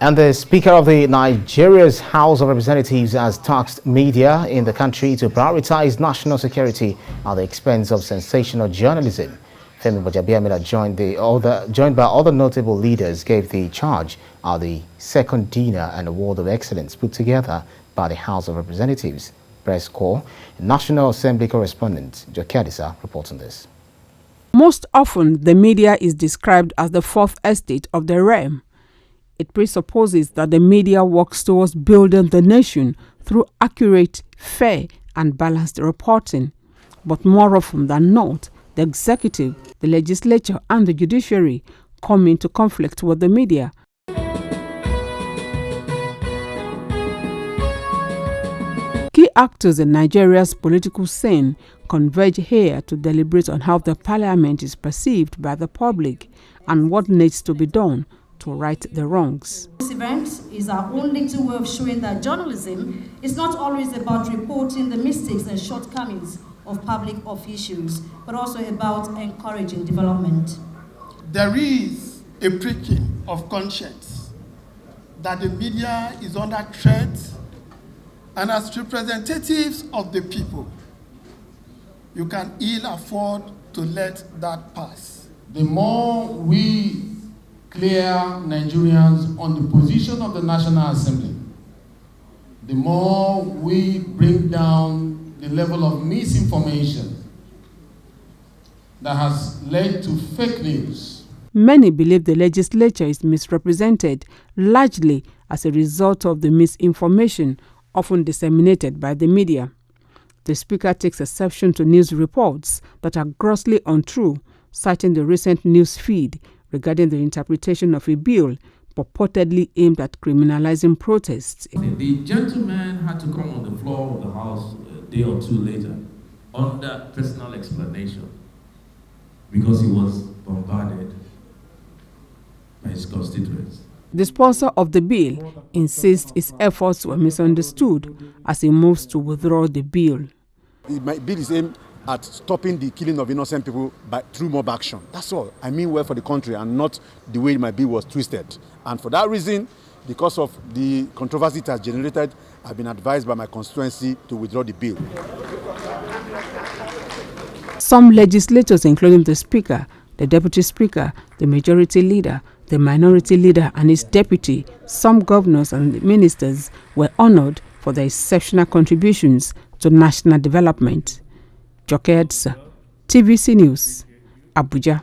And the Speaker of the Nigeria's House of Representatives has tasked media in the country to prioritize national security at the expense of sensational journalism. FEMI GBAJABIAMILA joined by other notable leaders, gave the charge at the second dinner and award of excellence put together by the House of Representatives. Press Corps National Assembly correspondent Jokadisa reports on this. Most often, the media is described as the fourth estate of the realm. It presupposes that the media works towards building the nation through accurate, fair, and balanced reporting. But more often than not, the executive, the legislature, and the judiciary come into conflict with the media. Key actors in Nigeria's political scene converge here to deliberate on how the parliament is perceived by the public and what needs to be done to right the wrongs. This event is our own little way of showing that journalism is not always about reporting the mistakes and shortcomings of public officials, but also about encouraging development. There is a pricking of conscience that the media is under threat, and as representatives of the people, you can ill afford to let that pass. The more we clear Nigerians on the position of the National Assembly, the more we bring down the level of misinformation that has led to fake news. Many believe the legislature is misrepresented, largely as a result of the misinformation often disseminated by the media. The Speaker takes exception to news reports that are grossly untrue, citing the recent news feed regarding the interpretation of a bill purportedly aimed at criminalizing protests. The gentleman had to come on the floor of the House a day or two later under personal explanation because he was bombarded by his constituents. The sponsor of the bill insists his efforts were misunderstood as he moves to withdraw the bill. The bill is aimed at stopping the killing of innocent people through mob action. That's all. I mean well for the country and not the way my bill was twisted. And for that reason, because of the controversy it has generated, I've been advised by my constituency to withdraw the bill. Some legislators, including the Speaker, the Deputy Speaker, the Majority Leader, the Minority Leader and his deputy, some governors and ministers were honored for their exceptional contributions to national development. Jokadisa, TVC News, Abuja.